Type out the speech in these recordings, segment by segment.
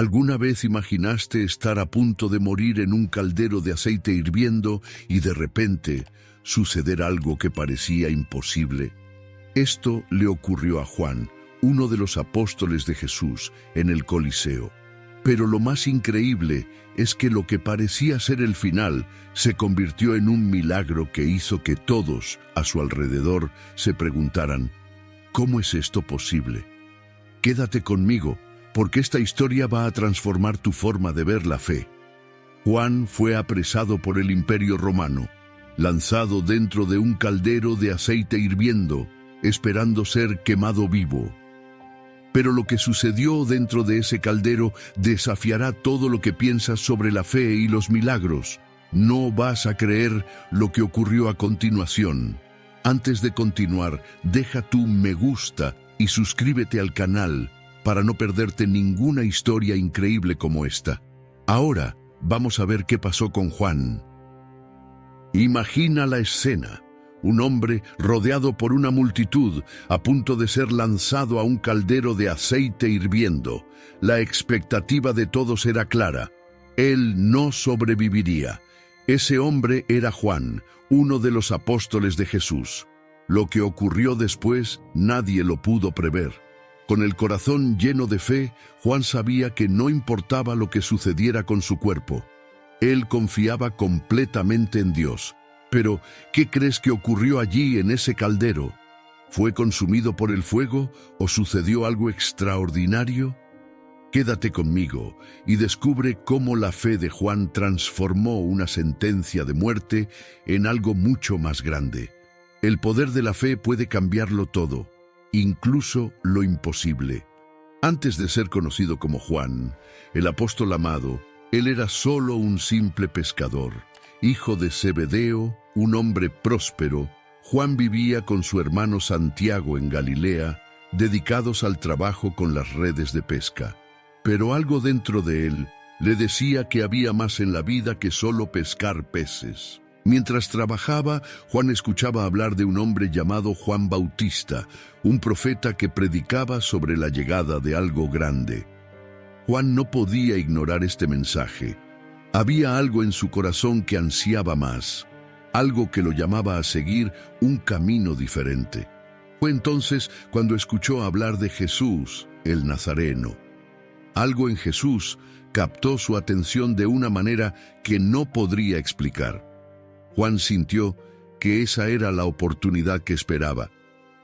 ¿Alguna vez imaginaste estar a punto de morir en un caldero de aceite hirviendo y de repente suceder algo que parecía imposible? Esto le ocurrió a Juan, uno de los apóstoles de Jesús, en el Coliseo. Pero lo más increíble es que lo que parecía ser el final se convirtió en un milagro que hizo que todos a su alrededor se preguntaran: ¿cómo es esto posible? Quédate conmigo, porque esta historia va a transformar tu forma de ver la fe. Juan fue apresado por el Imperio Romano, lanzado dentro de un caldero de aceite hirviendo, esperando ser quemado vivo. Pero lo que sucedió dentro de ese caldero desafiará todo lo que piensas sobre la fe y los milagros. No vas a creer lo que ocurrió a continuación. Antes de continuar, deja tu me gusta y suscríbete al canal para no perderte ninguna historia increíble como esta. Ahora, vamos a ver qué pasó con Juan. Imagina la escena. Un hombre rodeado por una multitud, a punto de ser lanzado a un caldero de aceite hirviendo. La expectativa de todos era clara: él no sobreviviría. Ese hombre era Juan, uno de los apóstoles de Jesús. Lo que ocurrió después, nadie lo pudo prever. Con el corazón lleno de fe, Juan sabía que no importaba lo que sucediera con su cuerpo. Él confiaba completamente en Dios. Pero, ¿qué crees que ocurrió allí en ese caldero? ¿Fue consumido por el fuego o sucedió algo extraordinario? Quédate conmigo y descubre cómo la fe de Juan transformó una sentencia de muerte en algo mucho más grande. El poder de la fe puede cambiarlo todo, incluso lo imposible. Antes de ser conocido como Juan, el apóstol amado, él era solo un simple pescador, hijo de Zebedeo, un hombre próspero. Juan vivía con su hermano Santiago en Galilea, dedicados al trabajo con las redes de pesca. Pero algo dentro de él le decía que había más en la vida que solo pescar peces. Mientras trabajaba, Juan escuchaba hablar de un hombre llamado Juan Bautista, un profeta que predicaba sobre la llegada de algo grande. Juan no podía ignorar este mensaje. Había algo en su corazón que ansiaba más, algo que lo llamaba a seguir un camino diferente. Fue entonces cuando escuchó hablar de Jesús, el Nazareno. Algo en Jesús captó su atención de una manera que no podría explicar. Juan sintió que esa era la oportunidad que esperaba.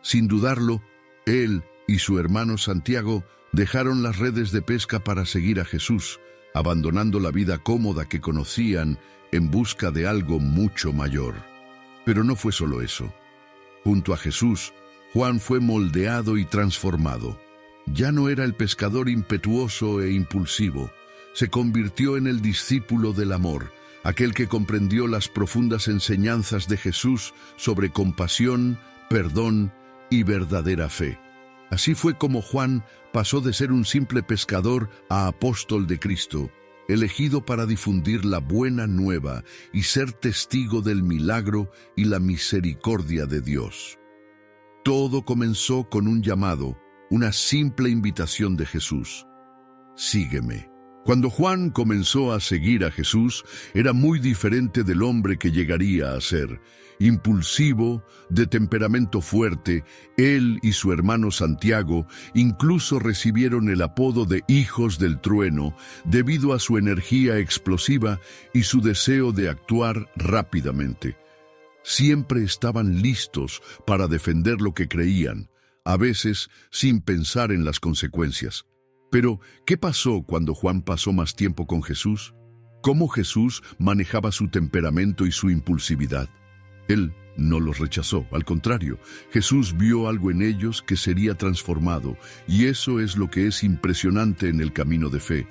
Sin dudarlo, él y su hermano Santiago dejaron las redes de pesca para seguir a Jesús, abandonando la vida cómoda que conocían en busca de algo mucho mayor. Pero no fue solo eso. Junto a Jesús, Juan fue moldeado y transformado. Ya no era el pescador impetuoso e impulsivo. Se convirtió en el discípulo del amor, aquel que comprendió las profundas enseñanzas de Jesús sobre compasión, perdón y verdadera fe. Así fue como Juan pasó de ser un simple pescador a apóstol de Cristo, elegido para difundir la buena nueva y ser testigo del milagro y la misericordia de Dios. Todo comenzó con un llamado, una simple invitación de Jesús: sígueme. Cuando Juan comenzó a seguir a Jesús, era muy diferente del hombre que llegaría a ser. Impulsivo, de temperamento fuerte, él y su hermano Santiago incluso recibieron el apodo de hijos del trueno debido a su energía explosiva y su deseo de actuar rápidamente. Siempre estaban listos para defender lo que creían, a veces sin pensar en las consecuencias. Pero, ¿qué pasó cuando Juan pasó más tiempo con Jesús? ¿Cómo Jesús manejaba su temperamento y su impulsividad? Él no los rechazó, al contrario, Jesús vio algo en ellos que sería transformado, y eso es lo que es impresionante en el camino de fe.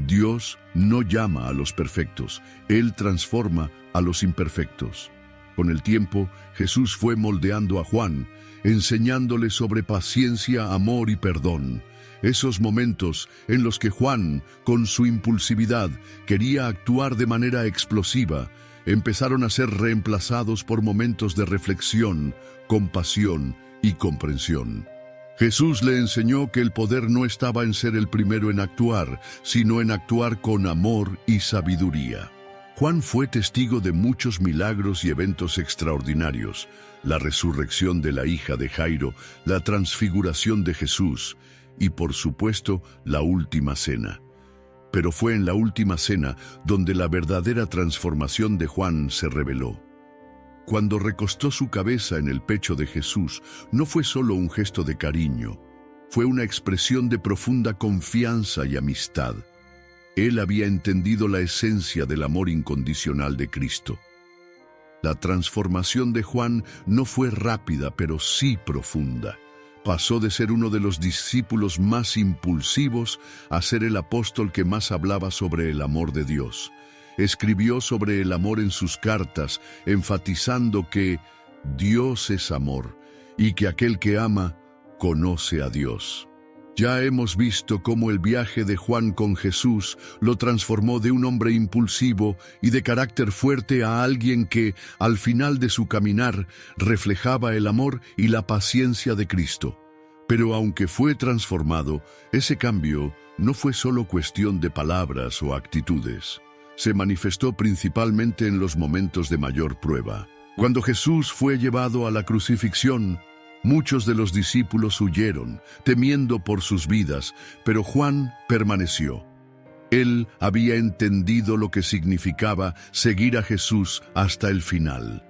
Dios no llama a los perfectos, Él transforma a los imperfectos. Con el tiempo, Jesús fue moldeando a Juan, enseñándole sobre paciencia, amor y perdón. Esos momentos en los que Juan, con su impulsividad, quería actuar de manera explosiva, empezaron a ser reemplazados por momentos de reflexión, compasión y comprensión. Jesús le enseñó que el poder no estaba en ser el primero en actuar, sino en actuar con amor y sabiduría. Juan fue testigo de muchos milagros y eventos extraordinarios: la resurrección de la hija de Jairo, la transfiguración de Jesús y, por supuesto, la última cena. Pero fue en la última cena donde la verdadera transformación de Juan se reveló. Cuando recostó su cabeza en el pecho de Jesús, no fue solo un gesto de cariño, fue una expresión de profunda confianza y amistad. Él había entendido la esencia del amor incondicional de Cristo. La transformación de Juan no fue rápida, pero sí profunda. Pasó de ser uno de los discípulos más impulsivos a ser el apóstol que más hablaba sobre el amor de Dios. Escribió sobre el amor en sus cartas, enfatizando que Dios es amor y que aquel que ama conoce a Dios. Ya hemos visto cómo el viaje de Juan con Jesús lo transformó de un hombre impulsivo y de carácter fuerte a alguien que, al final de su caminar, reflejaba el amor y la paciencia de Cristo. Pero aunque fue transformado, ese cambio no fue solo cuestión de palabras o actitudes. Se manifestó principalmente en los momentos de mayor prueba. Cuando Jesús fue llevado a la crucifixión, muchos de los discípulos huyeron, temiendo por sus vidas, pero Juan permaneció. Él había entendido lo que significaba seguir a Jesús hasta el final.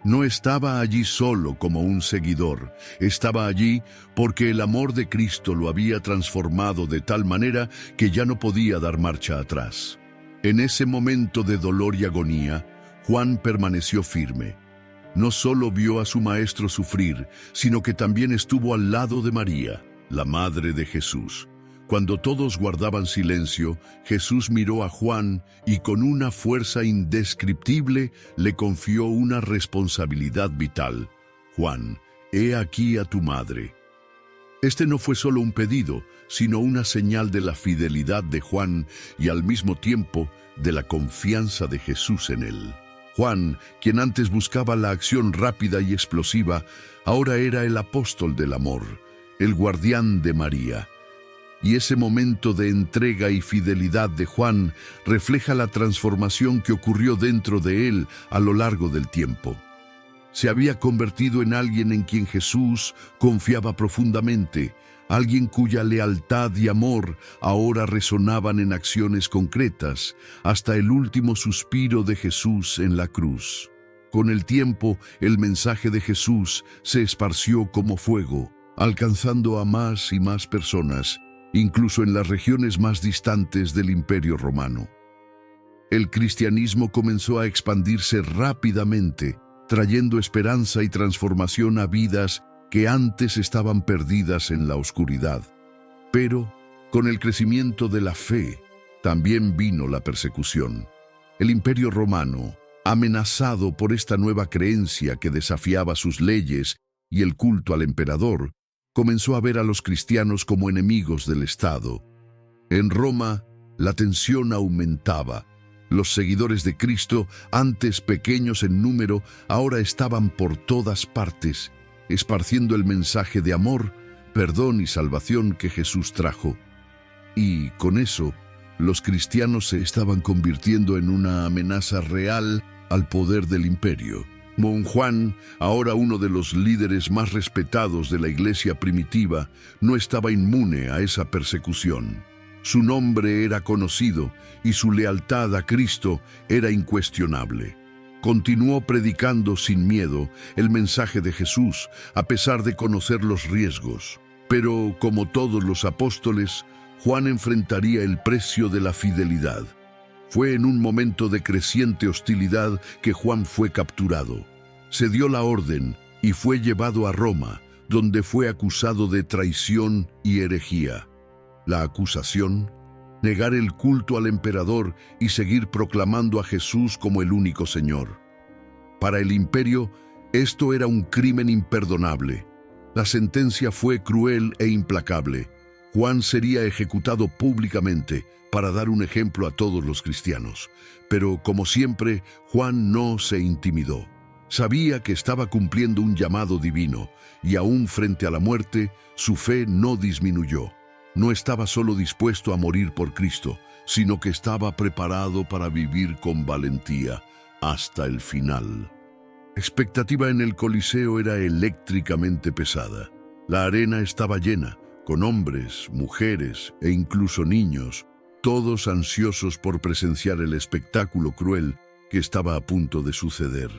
No estaba allí solo como un seguidor, estaba allí porque el amor de Cristo lo había transformado de tal manera que ya no podía dar marcha atrás. En ese momento de dolor y agonía, Juan permaneció firme. No solo vio a su maestro sufrir, sino que también estuvo al lado de María, la madre de Jesús. Cuando todos guardaban silencio, Jesús miró a Juan y con una fuerza indescriptible le confió una responsabilidad vital. Juan, he aquí a tu madre. Este no fue solo un pedido, sino una señal de la fidelidad de Juan y al mismo tiempo de la confianza de Jesús en él. Juan, quien antes buscaba la acción rápida y explosiva, ahora era el apóstol del amor, el guardián de María. Y ese momento de entrega y fidelidad de Juan refleja la transformación que ocurrió dentro de él a lo largo del tiempo. Se había convertido en alguien en quien Jesús confiaba profundamente, alguien cuya lealtad y amor ahora resonaban en acciones concretas, hasta el último suspiro de Jesús en la cruz. Con el tiempo, el mensaje de Jesús se esparció como fuego, alcanzando a más y más personas, incluso en las regiones más distantes del Imperio Romano. El cristianismo comenzó a expandirse rápidamente, trayendo esperanza y transformación a vidas que antes estaban perdidas en la oscuridad. Pero, con el crecimiento de la fe, también vino la persecución. El Imperio Romano, amenazado por esta nueva creencia que desafiaba sus leyes y el culto al emperador, comenzó a ver a los cristianos como enemigos del Estado. En Roma, la tensión aumentaba. Los seguidores de Cristo, antes pequeños en número, ahora estaban por todas partes, esparciendo el mensaje de amor, perdón y salvación que Jesús trajo. Y con eso, los cristianos se estaban convirtiendo en una amenaza real al poder del imperio. Don Juan, ahora uno de los líderes más respetados de la iglesia primitiva, no estaba inmune a esa persecución. Su nombre era conocido y su lealtad a Cristo era incuestionable. Continuó predicando sin miedo el mensaje de Jesús, a pesar de conocer los riesgos. Pero, como todos los apóstoles, Juan enfrentaría el precio de la fidelidad. Fue en un momento de creciente hostilidad que Juan fue capturado. Se dio la orden y fue llevado a Roma, donde fue acusado de traición y herejía. La acusación: negar el culto al emperador y seguir proclamando a Jesús como el único Señor. Para el imperio, esto era un crimen imperdonable. La sentencia fue cruel e implacable. Juan sería ejecutado públicamente para dar un ejemplo a todos los cristianos. Pero, como siempre, Juan no se intimidó. Sabía que estaba cumpliendo un llamado divino, y aún frente a la muerte, su fe no disminuyó. No estaba solo dispuesto a morir por Cristo, sino que estaba preparado para vivir con valentía hasta el final. La expectativa en el Coliseo era eléctricamente pesada. La arena estaba llena, con hombres, mujeres e incluso niños, todos ansiosos por presenciar el espectáculo cruel que estaba a punto de suceder.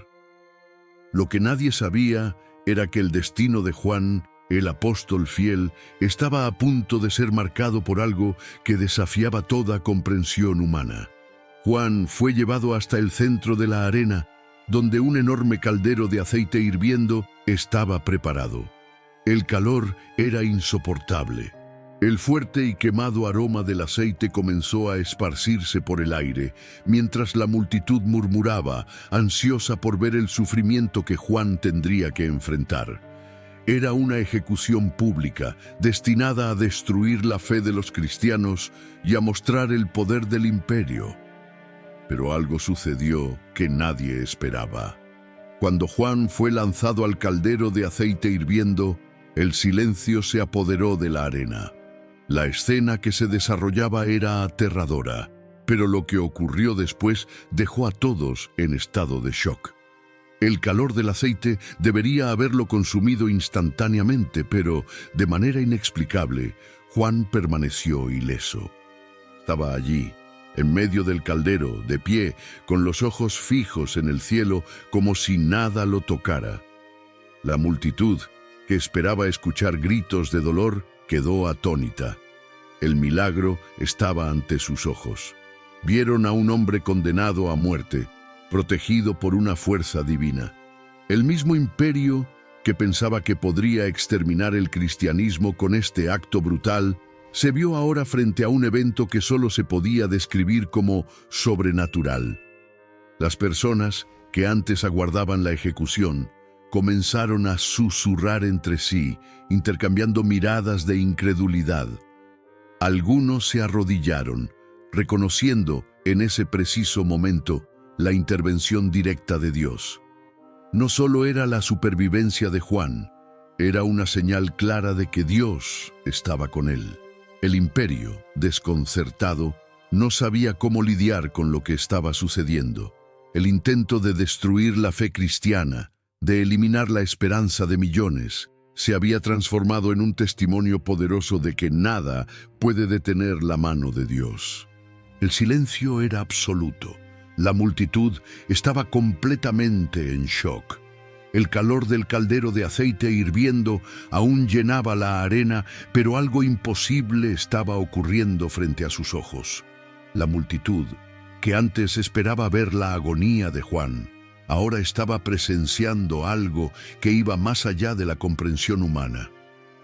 Lo que nadie sabía era que el destino de Juan, el apóstol fiel, estaba a punto de ser marcado por algo que desafiaba toda comprensión humana. Juan fue llevado hasta el centro de la arena, donde un enorme caldero de aceite hirviendo estaba preparado. El calor era insoportable. El fuerte y quemado aroma del aceite comenzó a esparcirse por el aire, mientras la multitud murmuraba, ansiosa por ver el sufrimiento que Juan tendría que enfrentar. Era una ejecución pública, destinada a destruir la fe de los cristianos y a mostrar el poder del imperio. Pero algo sucedió que nadie esperaba. Cuando Juan fue lanzado al caldero de aceite hirviendo, el silencio se apoderó de la arena. La escena que se desarrollaba era aterradora, pero lo que ocurrió después dejó a todos en estado de shock. El calor del aceite debería haberlo consumido instantáneamente, pero, de manera inexplicable, Juan permaneció ileso. Estaba allí, en medio del caldero, de pie, con los ojos fijos en el cielo, como si nada lo tocara. La multitud, que esperaba escuchar gritos de dolor, quedó atónita. El milagro estaba ante sus ojos. Vieron a un hombre condenado a muerte, protegido por una fuerza divina. El mismo imperio que pensaba que podría exterminar el cristianismo con este acto brutal, se vio ahora frente a un evento que solo se podía describir como sobrenatural. Las personas que antes aguardaban la ejecución comenzaron a susurrar entre sí, intercambiando miradas de incredulidad. Algunos se arrodillaron, reconociendo en ese preciso momento la intervención directa de Dios. No solo era la supervivencia de Juan, era una señal clara de que Dios estaba con él. El imperio, desconcertado, no sabía cómo lidiar con lo que estaba sucediendo. El intento de destruir la fe cristiana, de eliminar la esperanza de millones, se había transformado en un testimonio poderoso de que nada puede detener la mano de Dios. El silencio era absoluto. La multitud estaba completamente en shock. El calor del caldero de aceite hirviendo aún llenaba la arena, pero algo imposible estaba ocurriendo frente a sus ojos. La multitud, que antes esperaba ver la agonía de Juan, ahora estaba presenciando algo que iba más allá de la comprensión humana.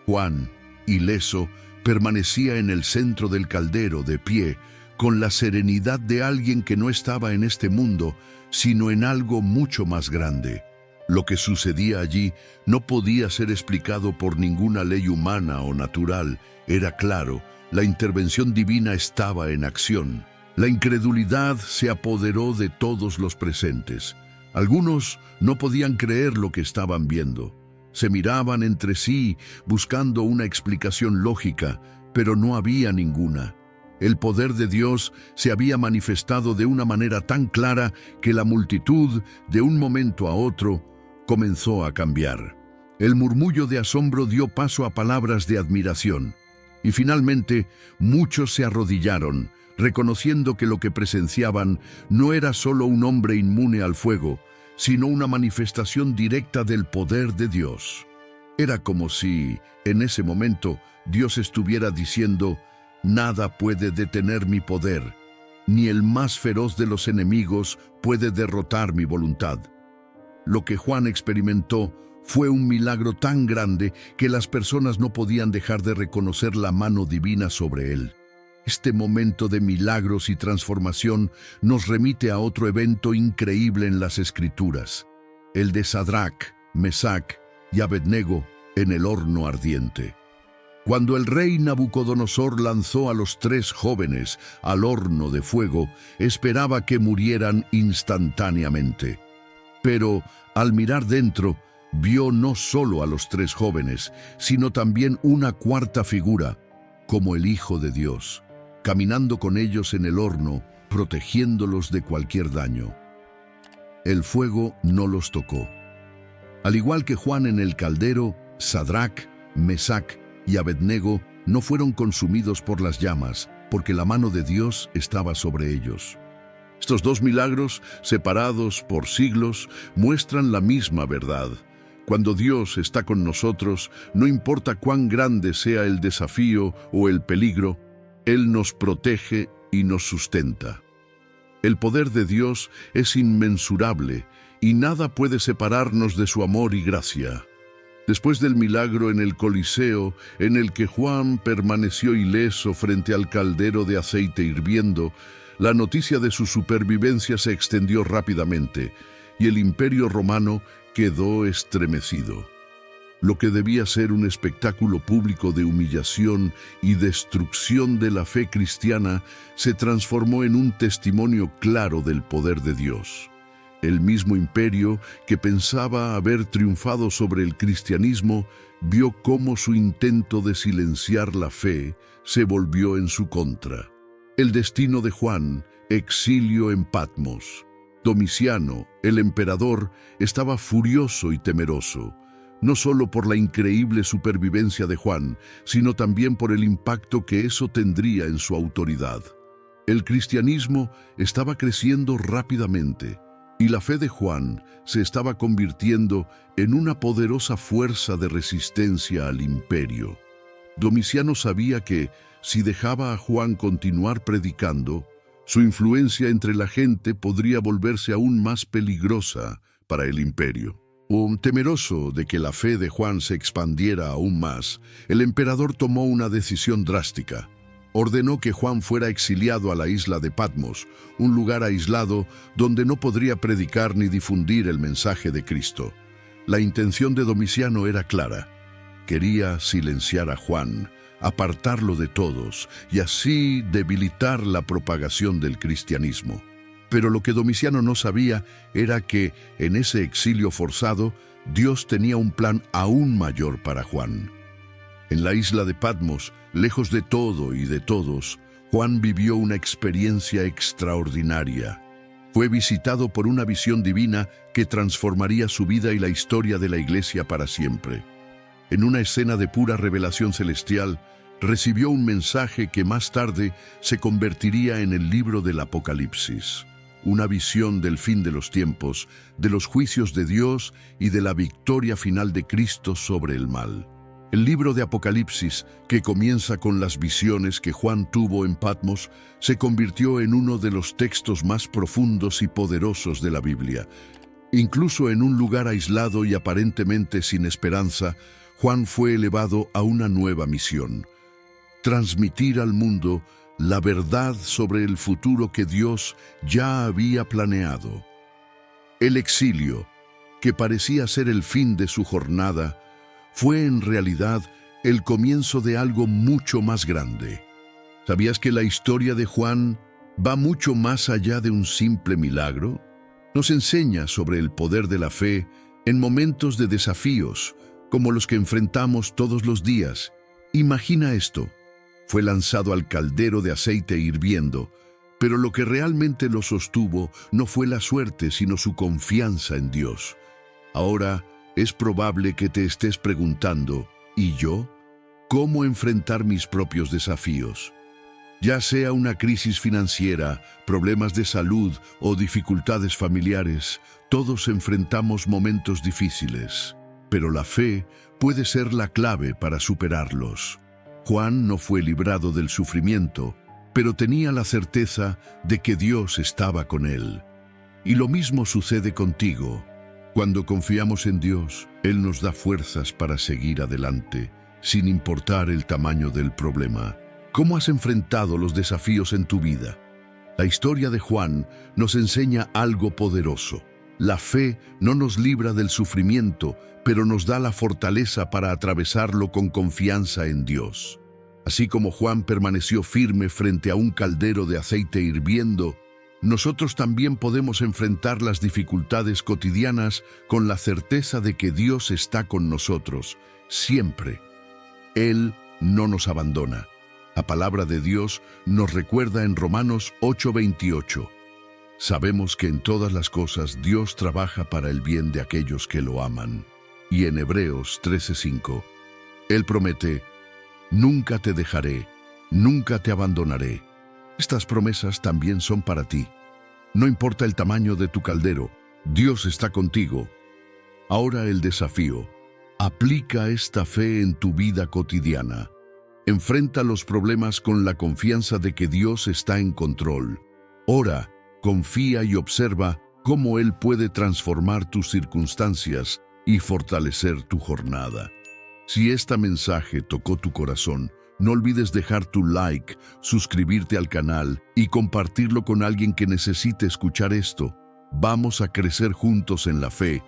Juan, ileso, permanecía en el centro del caldero de pie, con la serenidad de alguien que no estaba en este mundo, sino en algo mucho más grande. Lo que sucedía allí no podía ser explicado por ninguna ley humana o natural. Era claro, la intervención divina estaba en acción. La incredulidad se apoderó de todos los presentes. Algunos no podían creer lo que estaban viendo. Se miraban entre sí buscando una explicación lógica, pero no había ninguna. El poder de Dios se había manifestado de una manera tan clara que la multitud, de un momento a otro, comenzó a cambiar. El murmullo de asombro dio paso a palabras de admiración. Y finalmente, muchos se arrodillaron, reconociendo que lo que presenciaban no era solo un hombre inmune al fuego, sino una manifestación directa del poder de Dios. Era como si, en ese momento, Dios estuviera diciendo: «Nada puede detener mi poder, ni el más feroz de los enemigos puede derrotar mi voluntad». Lo que Juan experimentó fue un milagro tan grande que las personas no podían dejar de reconocer la mano divina sobre él. Este momento de milagros y transformación nos remite a otro evento increíble en las Escrituras, el de Sadrac, Mesac y Abednego en el horno ardiente. Cuando el rey Nabucodonosor lanzó a los 3 jóvenes al horno de fuego, esperaba que murieran instantáneamente. Pero, al mirar dentro, vio no solo a los tres jóvenes, sino también una cuarta figura, como el Hijo de Dios, caminando con ellos en el horno, protegiéndolos de cualquier daño. El fuego no los tocó. Al igual que Juan en el caldero, Sadrac, Mesac y Abednego no fueron consumidos por las llamas, porque la mano de Dios estaba sobre ellos. Estos dos milagros, separados por siglos, muestran la misma verdad. Cuando Dios está con nosotros, no importa cuán grande sea el desafío o el peligro, Él nos protege y nos sustenta. El poder de Dios es inmensurable y nada puede separarnos de su amor y gracia. Después del milagro en el Coliseo, en el que Juan permaneció ileso frente al caldero de aceite hirviendo, la noticia de su supervivencia se extendió rápidamente y el Imperio Romano quedó estremecido. Lo que debía ser un espectáculo público de humillación y destrucción de la fe cristiana se transformó en un testimonio claro del poder de Dios. El mismo imperio que pensaba haber triunfado sobre el cristianismo vio cómo su intento de silenciar la fe se volvió en su contra. El destino de Juan, exilio en Patmos. Domiciano, el emperador, estaba furioso y temeroso, no solo por la increíble supervivencia de Juan, sino también por el impacto que eso tendría en su autoridad. El cristianismo estaba creciendo rápidamente, y la fe de Juan se estaba convirtiendo en una poderosa fuerza de resistencia al imperio. Domiciano sabía que, si dejaba a Juan continuar predicando, su influencia entre la gente podría volverse aún más peligrosa para el imperio. Temeroso de que la fe de Juan se expandiera aún más, el emperador tomó una decisión drástica. Ordenó que Juan fuera exiliado a la isla de Patmos, un lugar aislado donde no podría predicar ni difundir el mensaje de Cristo. La intención de Domiciano era clara. Quería silenciar a Juan, apartarlo de todos y así debilitar la propagación del cristianismo. Pero lo que Domiciano no sabía era que, en ese exilio forzado, Dios tenía un plan aún mayor para Juan. En la isla de Patmos, lejos de todo y de todos, Juan vivió una experiencia extraordinaria. Fue visitado por una visión divina que transformaría su vida y la historia de la Iglesia para siempre. En una escena de pura revelación celestial, recibió un mensaje que más tarde se convertiría en el libro del Apocalipsis. Una visión del fin de los tiempos, de los juicios de Dios y de la victoria final de Cristo sobre el mal. El libro de Apocalipsis, que comienza con las visiones que Juan tuvo en Patmos, se convirtió en uno de los textos más profundos y poderosos de la Biblia. Incluso en un lugar aislado y aparentemente sin esperanza, Juan fue elevado a una nueva misión: transmitir al mundo la verdad sobre el futuro que Dios ya había planeado. El exilio, que parecía ser el fin de su jornada, fue en realidad el comienzo de algo mucho más grande. ¿Sabías que la historia de Juan va mucho más allá de un simple milagro? Nos enseña sobre el poder de la fe en momentos de desafíos, como los que enfrentamos todos los días. Imagina esto. Fue lanzado al caldero de aceite hirviendo, pero lo que realmente lo sostuvo no fue la suerte, sino su confianza en Dios. Ahora, es probable que te estés preguntando, ¿y yo? ¿Cómo enfrentar mis propios desafíos? Ya sea una crisis financiera, problemas de salud o dificultades familiares, todos enfrentamos momentos difíciles, pero la fe puede ser la clave para superarlos. Juan no fue librado del sufrimiento, pero tenía la certeza de que Dios estaba con él. Y lo mismo sucede contigo. Cuando confiamos en Dios, Él nos da fuerzas para seguir adelante, sin importar el tamaño del problema. ¿Cómo has enfrentado los desafíos en tu vida? La historia de Juan nos enseña algo poderoso. La fe no nos libra del sufrimiento, pero nos da la fortaleza para atravesarlo con confianza en Dios. Así como Juan permaneció firme frente a un caldero de aceite hirviendo, nosotros también podemos enfrentar las dificultades cotidianas con la certeza de que Dios está con nosotros, siempre. Él no nos abandona. La palabra de Dios nos recuerda en Romanos 8:28. Sabemos que en todas las cosas Dios trabaja para el bien de aquellos que lo aman. Y en Hebreos 13:5, Él promete, nunca te dejaré, nunca te abandonaré. Estas promesas también son para ti. No importa el tamaño de tu caldero, Dios está contigo. Ahora el desafío. Aplica esta fe en tu vida cotidiana. Enfrenta los problemas con la confianza de que Dios está en control. Ora, confía y observa cómo Él puede transformar tus circunstancias y fortalecer tu jornada. Si este mensaje tocó tu corazón, no olvides dejar tu like, suscribirte al canal y compartirlo con alguien que necesite escuchar esto. Vamos a crecer juntos en la fe